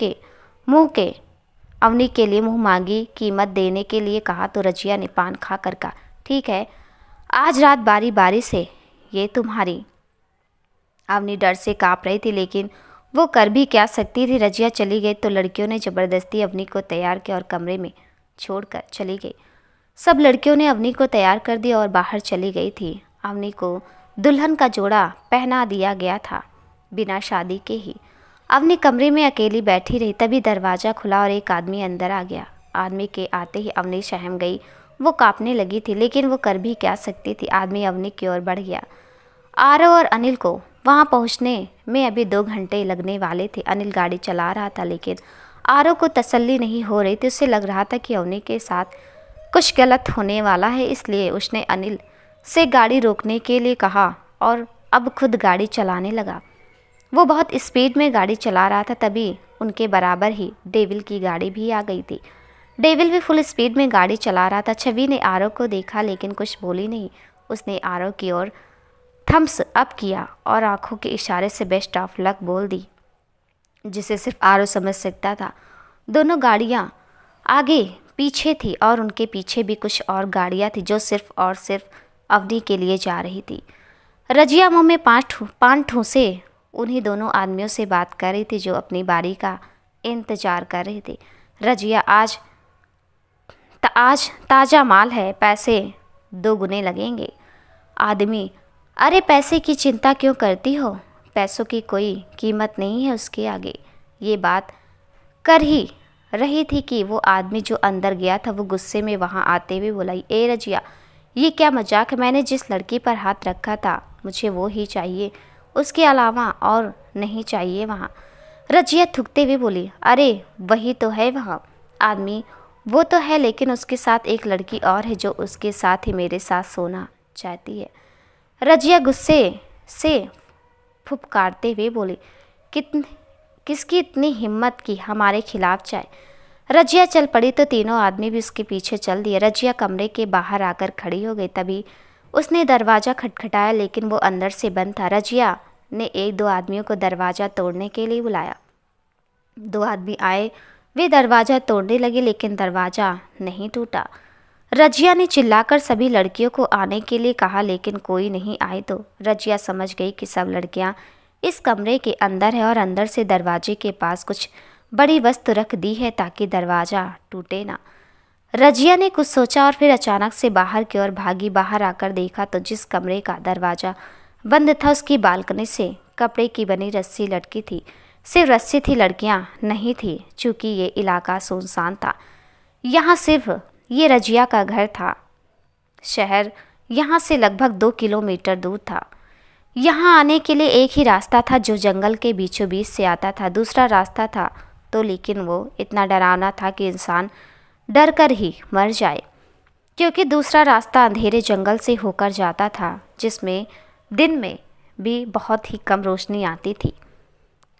के लिए मुँह मांगी कीमत देने के लिए कहा तो रजिया ने पान खा कर कहा, ठीक है, आज रात बारी बारी से ये तुम्हारी। अवनी डर से काँप रही थी, लेकिन वो कर भी क्या सकती थी। रजिया चली गई तो लड़कियों ने ज़बरदस्ती अवनी को तैयार किया और कमरे में छोड़कर चली गई। सब लड़कियों ने अवनी को तैयार कर दिया और बाहर चली गई थी। अवनी को दुल्हन का जोड़ा पहना दिया गया था, बिना शादी के ही। अवनी कमरे में अकेली बैठी रही। तभी दरवाज़ा खुला और एक आदमी अंदर आ गया। आदमी के आते ही अवनी सहम गई। वो काँपने लगी थी, लेकिन वो कर भी क्या सकती थी। आदमी अवनी की ओर बढ़ गया। आरव और अनिल को वहाँ पहुँचने में अभी 2 घंटे लगने वाले थे। अनिल गाड़ी चला रहा था, लेकिन आरव को तसल्ली नहीं हो रही थी। उसे लग रहा था कि अवनी के साथ कुछ गलत होने वाला है, इसलिए उसने अनिल से गाड़ी रोकने के लिए कहा और अब खुद गाड़ी चलाने लगा। वो बहुत स्पीड में गाड़ी चला रहा था। तभी उनके बराबर ही डेविल की गाड़ी भी आ गई थी। डेविल भी फुल स्पीड में गाड़ी चला रहा था। छवि ने आरव को देखा, लेकिन कुछ बोली नहीं। उसने आरव की ओर थम्स अप किया और आंखों के इशारे से बेस्ट ऑफ लक बोल दी, जिसे सिर्फ आरव समझ सकता था। दोनों गाड़ियाँ आगे पीछे थी और उनके पीछे भी कुछ और गाड़ियाँ थी जो सिर्फ और सिर्फ अवनी के लिए जा रही थी। रजिया मुँह में पान ठूंसे उन्हीं दोनों आदमियों से बात कर रही थी जो अपनी बारी का इंतजार कर रहे थे। रजिया, आज ताज़ा माल है, पैसे 2 गुने लगेंगे। आदमी, अरे पैसे की चिंता क्यों करती हो, पैसों की कोई कीमत नहीं है उसके आगे। ये बात कर ही रही थी कि वो आदमी जो अंदर गया था वो गुस्से में वहाँ आते हुए बोला, ए रजिया, ये क्या मजाक है, मैंने जिस लड़की पर हाथ रखा था मुझे वो ही चाहिए, उसके अलावा और नहीं चाहिए वहाँ। रजिया थूकते हुए बोली, अरे वही तो है वहाँ आदमी, वो तो है, लेकिन उसके साथ एक लड़की और है जो उसके साथ ही मेरे साथ सोना चाहती है। रजिया गुस्से से फुफकारते हुए बोली, किसकी इतनी हिम्मत की हमारे खिलाफ जाए। रजिया चल पड़ी तो तीनों आदमी भी उसके पीछे चल दिए। रजिया कमरे के बाहर आकर खड़ी हो गई। तभी उसने दरवाज़ा खटखटाया, लेकिन वो अंदर से बंद था। रजिया ने एक दो आदमियों को दरवाज़ा तोड़ने के लिए बुलाया। दो आदमी आए, वे दरवाज़ा तोड़ने लगे, लेकिन दरवाज़ा नहीं टूटा। रजिया ने चिल्लाकर सभी लड़कियों को आने के लिए कहा, लेकिन कोई नहीं आई। तो रजिया समझ गई कि सब लड़कियां इस कमरे के अंदर है और अंदर से दरवाजे के पास कुछ बड़ी वस्तु रख दी है ताकि दरवाज़ा टूटे ना। रजिया ने कुछ सोचा और फिर अचानक से बाहर की ओर भागी। बाहर आकर देखा तो जिस कमरे का दरवाज़ा बंद था उसकी बालकनी से कपड़े की बनी रस्सी लटकी थी। सिर्फ रस्सी थी, लड़कियां नहीं थी, चूँकि ये इलाका सुनसान था। यहाँ सिर्फ ये रजिया का घर था। शहर यहाँ से लगभग 2 किलोमीटर दूर था। यहाँ आने के लिए एक ही रास्ता था जो जंगल के बीचों बीच से आता था। दूसरा रास्ता था तो, लेकिन वो इतना डरावना था कि इंसान डर कर ही मर जाए, क्योंकि दूसरा रास्ता अंधेरे जंगल से होकर जाता था, जिसमें दिन में भी बहुत ही कम रोशनी आती थी।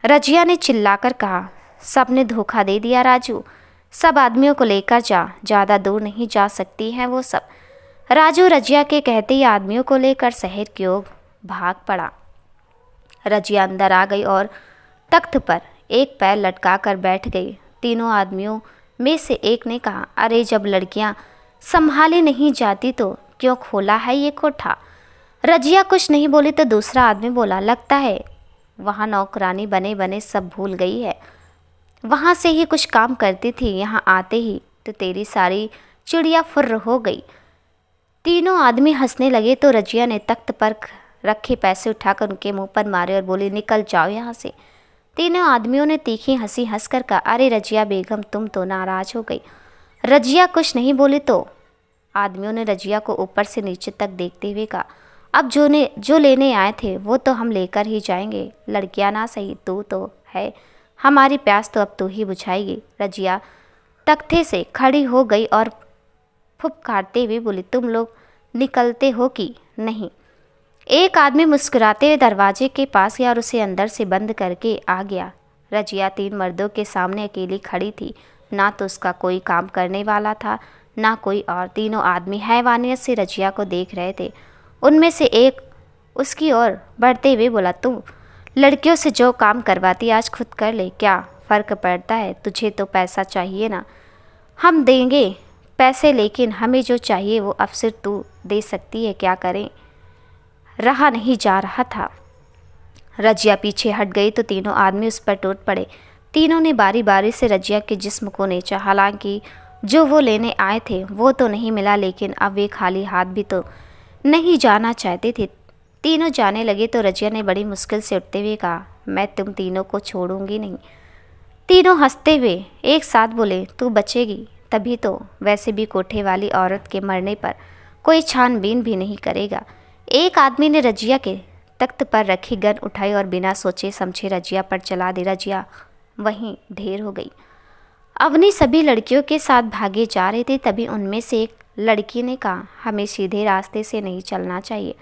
रजिया ने चिल्लाकर कहा, सबने धोखा दे दिया राजू, सब आदमियों को लेकर जा, ज़्यादा दूर नहीं जा सकती हैं वो सब। राजू रजिया के कहते ही आदमियों को लेकर शहर की ओर भाग पड़ा। रजिया अंदर आ गई और तख्त पर एक पैर लटका कर बैठ गई। तीनों आदमियों में से एक ने कहा, अरे जब लड़कियां संभाली नहीं जाती तो क्यों खोला है ये कोठा। रजिया कुछ नहीं बोली तो दूसरा आदमी बोला, लगता है वहाँ नौकरानी बने बने सब भूल गई है, वहाँ से ही कुछ काम करती थी, यहाँ आते ही तो तेरी सारी चिड़िया फुर्र हो गई। तीनों आदमी हंसने लगे तो रजिया ने तख्त पर रखे पैसे उठाकर उनके मुंह पर मारे और बोली, निकल जाओ यहाँ से। तीनों आदमियों ने तीखी हंसी हंसकर कहा, अरे रजिया बेगम तुम तो नाराज हो गई। रजिया कुछ नहीं बोली तो आदमियों ने रजिया को ऊपर से नीचे तक देखते हुए कहा, अब जो लेने आए थे वो तो हम लेकर ही जाएंगे, लड़कियां ना सही तू तो है, हमारी प्यास तो अब तू ही बुझाएगी। रजिया तख्ते से खड़ी हो गई और फुफकारते हुए बोली, तुम लोग निकलते हो कि नहीं। एक आदमी मुस्कुराते हुए दरवाजे के पास गया और उसे अंदर से बंद करके आ गया। रजिया 3 मर्दों के सामने अकेली खड़ी थी, ना तो उसका कोई काम करने वाला था ना कोई और। तीनों आदमी हैवानियत से रजिया को देख रहे थे। उनमें से एक उसकी ओर बढ़ते हुए बोला, तू लड़कियों से जो काम करवाती आज खुद कर ले, क्या फ़र्क पड़ता है, तुझे तो पैसा चाहिए ना। हम देंगे पैसे, लेकिन हमें जो चाहिए वो अवसर तू दे सकती है, क्या करें। रहा नहीं जा रहा था। रजिया पीछे हट गई तो तीनों आदमी उस पर टूट पड़े। तीनों ने बारी बारी से रजिया के जिस्म को नोचा। हालांकि जो वो लेने आए थे वो तो नहीं मिला, लेकिन अब वे खाली हाथ भी तो नहीं जाना चाहते थे। तीनों जाने लगे तो रजिया ने बड़ी मुश्किल से उठते हुए कहा, मैं तुम तीनों को छोड़ूंगी नहीं। तीनों हंसते हुए एक साथ बोले, तू बचेगी तभी तो, वैसे भी कोठे वाली औरत के मरने पर कोई छानबीन भी नहीं करेगा। एक आदमी ने रजिया के तख्त पर रखी गन उठाई और बिना सोचे समझे रजिया पर चला दी। रजिया वहीं ढेर हो गई। अवनी सभी लड़कियों के साथ भागे जा रहे थे। तभी उनमें से एक लड़की ने कहा, हमें सीधे रास्ते से नहीं चलना चाहिए,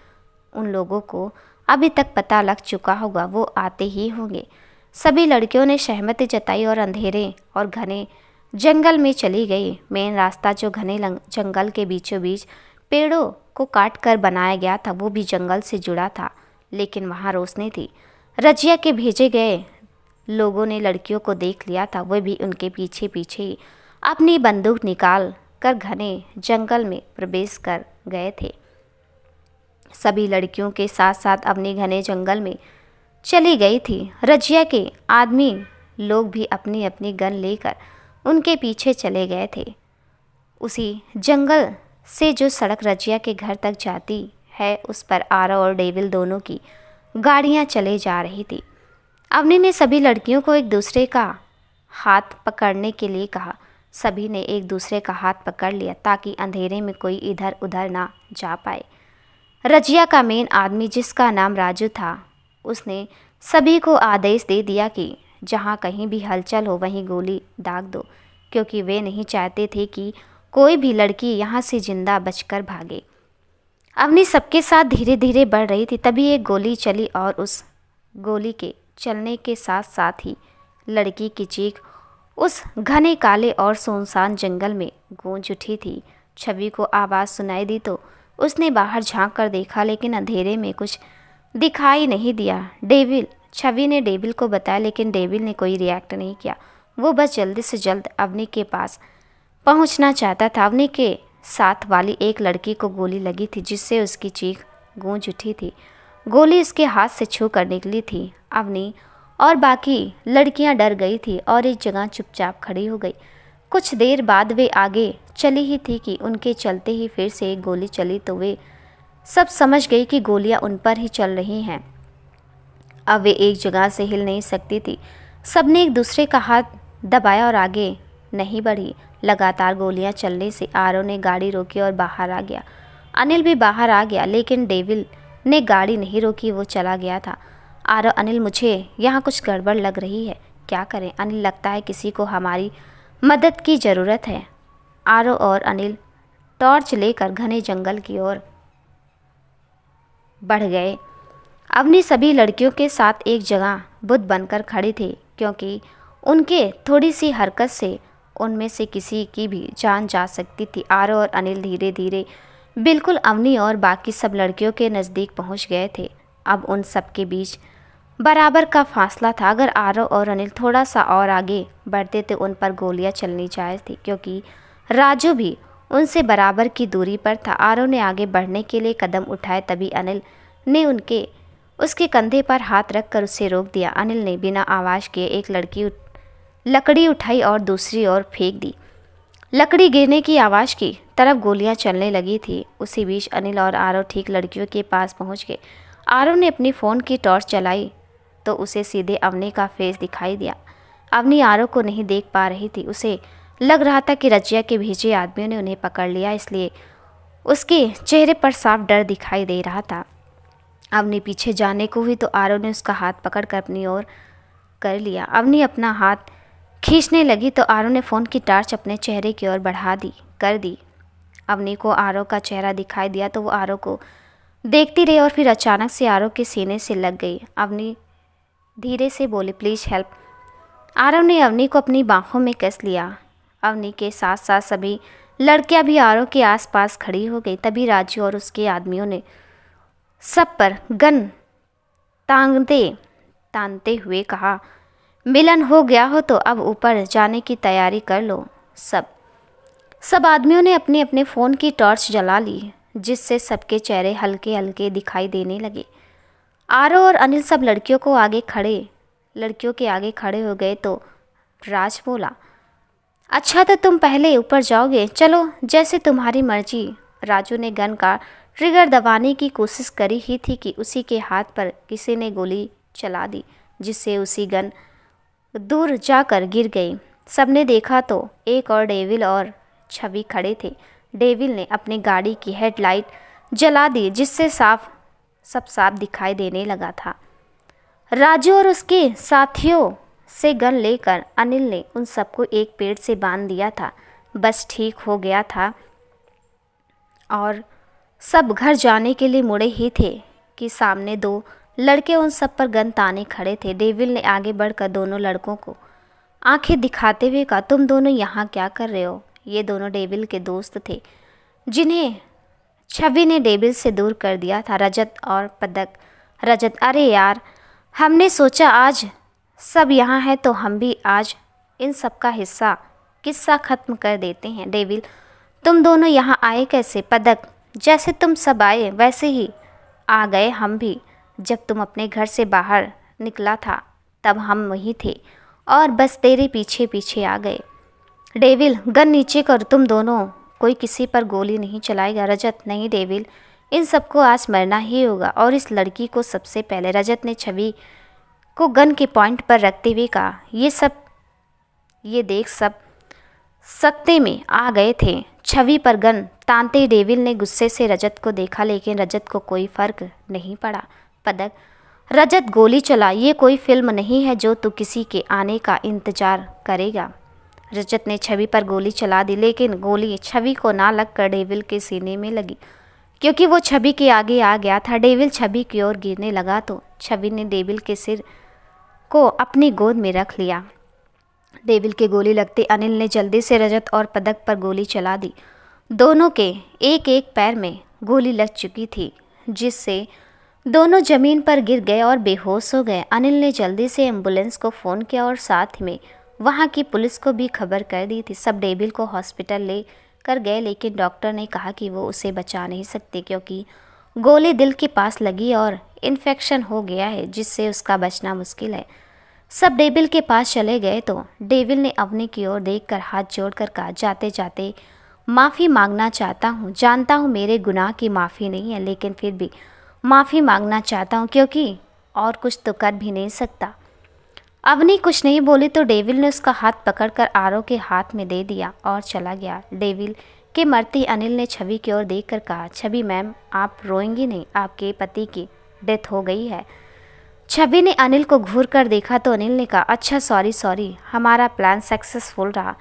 उन लोगों को अभी तक पता लग चुका होगा, वो आते ही होंगे। सभी लड़कियों ने सहमति जताई और अंधेरे और घने जंगल में चली गई। मेन रास्ता जो घने जंगल के बीचों बीच पेड़ों को काट कर बनाया गया था वो भी जंगल से जुड़ा था, लेकिन वहाँ रोशनी थी। रजिया के भेजे गए लोगों ने लड़कियों को देख लिया था, वे भी उनके पीछे पीछे ही अपनी बंदूक निकाल कर घने जंगल में प्रवेश कर गए थे। सभी लड़कियों के साथ साथ अपने घने जंगल में चली गई थी। रजिया के आदमी लोग भी अपनी अपनी गन लेकर उनके पीछे चले गए थे। उसी जंगल से जो सड़क रजिया के घर तक जाती है उस पर आरव और डेविल दोनों की गाड़ियां चले जा रही थी। अवनी ने सभी लड़कियों को एक दूसरे का हाथ पकड़ने के लिए कहा। सभी ने एक दूसरे का हाथ पकड़ लिया ताकि अंधेरे में कोई इधर उधर ना जा पाए। रजिया का मेन आदमी जिसका नाम राजू था उसने सभी को आदेश दे दिया कि जहाँ कहीं भी हलचल हो वहीं गोली दाग दो, क्योंकि वे नहीं चाहते थे कि कोई भी लड़की यहाँ से जिंदा बचकर भागे। अवनी सबके साथ धीरे धीरे बढ़ रही थी। तभी एक गोली चली और उस गोली के चलने के साथ साथ ही लड़की की चीख उस घने काले और सुनसान जंगल में गूंज उठी थी। छवि को आवाज़ सुनाई दी तो उसने बाहर झांक कर देखा, लेकिन अंधेरे में कुछ दिखाई नहीं दिया। डेविल, छवि ने डेविल को बताया, लेकिन डेविल ने कोई रिएक्ट नहीं किया। वो बस जल्दी से जल्द अवनी के पास पहुंचना चाहता था। अवनी के साथ वाली एक लड़की को गोली लगी थी, जिससे उसकी चीख गूंज उठी थी। गोली उसके हाथ से छू कर निकली थी। अवनी और बाकी लड़कियां डर गई थी और एक जगह चुपचाप खड़ी हो गई। कुछ देर बाद वे आगे चली ही थी कि उनके चलते ही फिर से एक गोली चली, तो वे सब समझ गई कि गोलियां उन पर ही चल रही हैं। अब वे एक जगह से हिल नहीं सकती थी। सबने एक दूसरे का हाथ दबाया और आगे नहीं बढ़ी। लगातार गोलियां चलने से आरव ने गाड़ी रोकी और बाहर आ गया। अनिल भी बाहर आ गया, लेकिन डेविल ने गाड़ी नहीं रोकी, वो चला गया था। आरव, अनिल, मुझे यहाँ कुछ गड़बड़ लग रही है, क्या करें? अनिल, लगता है किसी को हमारी मदद की ज़रूरत है। आरव और अनिल टॉर्च लेकर घने जंगल की ओर बढ़ गए। अवनी सभी लड़कियों के साथ एक जगह बुत बनकर खड़ी थी, क्योंकि उनके थोड़ी सी हरकत से उनमें से किसी की भी जान जा सकती थी। आरव और अनिल धीरे धीरे बिल्कुल अवनी और बाकी सब लड़कियों के नज़दीक पहुंच गए थे। अब उन सब के बीच बराबर का फासला था। अगर आरव और अनिल थोड़ा सा और आगे बढ़ते तो उन पर गोलियां चलनी जायज़ थी, क्योंकि राजू भी उनसे बराबर की दूरी पर था। आरव ने आगे बढ़ने के लिए कदम उठाए, तभी अनिल ने उसके कंधे पर हाथ रखकर उसे रोक दिया। अनिल ने बिना आवाज़ किए एक लकड़ी उठाई और दूसरी ओर फेंक दी। लकड़ी गिरने की आवाज़ की तरफ गोलियां चलने लगी थी। उसी बीच अनिल और आरव ठीक लड़कियों के पास पहुंच गए। आरव ने अपनी फ़ोन की टॉर्च चलाई तो उसे सीधे अवनी का फेस दिखाई दिया। अवनी आरव को नहीं देख पा रही थी। उसे लग रहा था कि रजिया के भेजे आदमियों ने उन्हें पकड़ लिया, इसलिए उसके चेहरे पर साफ डर दिखाई दे रहा था। अवनी पीछे जाने को हुई तो आरव ने उसका हाथ पकड़कर अपनी ओर कर लिया। अवनी अपना हाथ खींचने लगी तो आरव ने फ़ोन की टॉर्च अपने चेहरे की ओर कर दी। अवनी को आरव का चेहरा दिखाई दिया तो वो आरव को देखती रही और फिर अचानक से आरव के सीने से लग गई। अवनी धीरे से बोली, प्लीज़ हेल्प। आरव ने अवनी को अपनी बाहों में कस लिया। अवनी के साथ साथ सभी लड़कियां भी आरव के आसपास खड़ी हो गई। तभी राजू और उसके आदमियों ने सब पर गन तानते हुए कहा, मिलन हो गया हो तो अब ऊपर जाने की तैयारी कर लो। सब आदमियों ने अपने अपने फ़ोन की टॉर्च जला ली, जिससे सबके चेहरे हल्के हल्के दिखाई देने लगे। आरव और अनिल सब लड़कियों के आगे खड़े हो गए तो राज बोला, अच्छा तो तुम पहले ऊपर जाओगे, चलो जैसे तुम्हारी मर्जी। राजू ने गन का ट्रिगर दबाने की कोशिश करी ही थी कि उसी के हाथ पर किसी ने गोली चला दी, जिससे उसी गन दूर जाकर गिर गई। सबने देखा तो एक और डेविल और छवि खड़े थे। डेविल ने अपनी गाड़ी की हेडलाइट जला दी, जिससे सब साफ दिखाई देने लगा था। राजू और उसके साथियों से गन लेकर अनिल ने उन सबको एक पेड़ से बांध दिया था। बस ठीक हो गया था और सब घर जाने के लिए मुड़े ही थे कि सामने दो लड़के उन सब पर गन ताने खड़े थे। डेविल ने आगे बढ़कर दोनों लड़कों को आंखें दिखाते हुए कहा, तुम दोनों यहाँ क्या कर रहे हो? ये दोनों डेविल के दोस्त थे, जिन्हें छवि ने डेविल से दूर कर दिया था। रजत और पदक। रजत, अरे यार, हमने सोचा आज सब यहाँ है तो हम भी आज इन सब का किस्सा ख़त्म कर देते हैं। डेविल, तुम दोनों यहाँ आए कैसे? पदक, जैसे तुम सब आए वैसे ही आ गए हम भी। जब तुम अपने घर से बाहर निकला था तब हम वहीं थे और बस तेरे पीछे पीछे आ गए। डेविल, गन नीचे कर, तुम दोनों कोई किसी पर गोली नहीं चलाएगा। रजत, नहीं डेविल, इन सबको आज मरना ही होगा और इस लड़की को सबसे पहले। रजत ने छवि को गन के पॉइंट पर रखते हुए कहा, ये देख सब सकते में आ गए थे। छवि पर गन तानते डेविल ने गुस्से से रजत को देखा, लेकिन रजत को कोई फर्क नहीं पड़ा। पदक, रजत गोली चला, ये कोई फिल्म नहीं है जो तू किसी के आने का इंतज़ार करेगा। रजत ने छवि पर गोली चला दी, लेकिन गोली छवि को ना लगकर डेविल के सीने में लगी, क्योंकि वो छवि के आगे आ गया था। डेविल छवि की ओर गिरने लगा तो छवि ने डेविल के सिर को अपनी गोद में रख लिया। डेविल के गोली लगते अनिल ने जल्दी से रजत और पदक पर गोली चला दी। दोनों के एक एक पैर में गोली लग चुकी थी, जिससे दोनों जमीन पर गिर गए और बेहोश हो गए। अनिल ने जल्दी से एम्बुलेंस को फ़ोन किया और साथ में वहाँ की पुलिस को भी खबर कर दी थी। सब डेविल को हॉस्पिटल ले कर गए, लेकिन डॉक्टर ने कहा कि वो उसे बचा नहीं सकते, क्योंकि गोली दिल के पास लगी और इन्फेक्शन हो गया है, जिससे उसका बचना मुश्किल है। सब डेविल के पास चले गए तो डेविल ने अवनी की ओर देखकर हाथ जोड़कर कहा, जाते जाते माफ़ी मांगना चाहता हूँ। जानता हूँ मेरे गुनाह की माफ़ी नहीं है, लेकिन फिर भी माफ़ी मांगना चाहता हूँ, क्योंकि और कुछ तो कर भी नहीं सकता। अवनी कुछ नहीं बोली तो डेविल ने उसका हाथ पकड़कर आरव के हाथ में दे दिया और चला गया। डेविल के मरते अनिल ने छवि की ओर देखकर कहा, छवि मैम आप रोएंगी नहीं, आपके पति की डेथ हो गई है। छवि ने अनिल को घूर कर देखा तो अनिल ने कहा, अच्छा सॉरी, हमारा प्लान सक्सेसफुल रहा,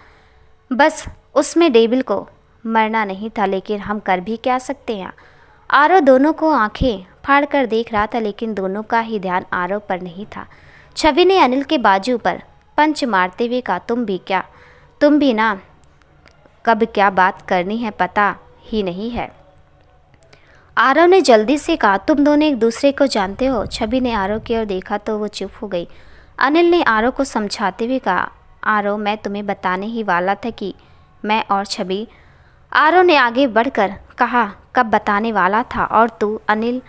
बस उसमें डेविल को मरना नहीं था, लेकिन हम कर भी क्या सकते हैं। आरव दोनों को आंखें फाड़ कर देख रहा था, लेकिन दोनों का ही ध्यान आरव पर नहीं था। छवि ने अनिल के बाजू पर पंच मारते हुए कहा, तुम भी ना कब क्या बात करनी है पता ही नहीं है। आरव ने जल्दी से कहा, तुम दोनों एक दूसरे को जानते हो। छवि ने आरव की ओर देखा तो वो चुप हो गई। अनिल ने आरव को समझाते हुए कहा, आरव मैं तुम्हें बताने ही वाला था कि मैं और छवि। आरव ने आगे बढ़कर कहा, कब बताने वाला था और तू अनिल?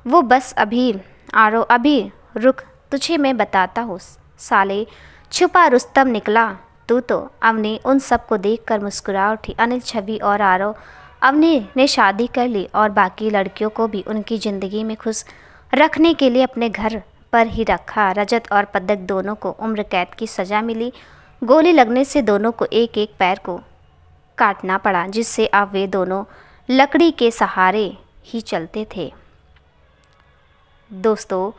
वो बस अभी। आरव अभी रुक, तुझे मैं बताता हूँ। साले छुपा रुस्तम निकला तू तो। अवनी उन सबको देखकर मुस्कुरा उठी। अनिल, छवि और आरव, अवनी ने शादी कर ली और बाकी लड़कियों को भी उनकी ज़िंदगी में खुश रखने के लिए अपने घर पर ही रखा। रजत और पदक दोनों को उम्र कैद की सज़ा मिली। गोली लगने से दोनों को एक एक पैर को काटना पड़ा, जिससे अब वे दोनों लकड़ी के सहारे ही चलते थे। दोस्तों,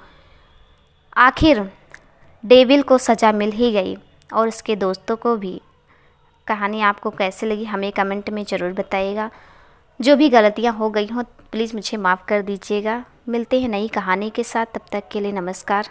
आखिर डेविल को सज़ा मिल ही गई और उसके दोस्तों को भी। कहानी आपको कैसे लगी हमें कमेंट में ज़रूर बताइएगा। जो भी गलतियां हो गई हों प्लीज़ मुझे माफ़ कर दीजिएगा। मिलते हैं नई कहानी के साथ, तब तक के लिए नमस्कार।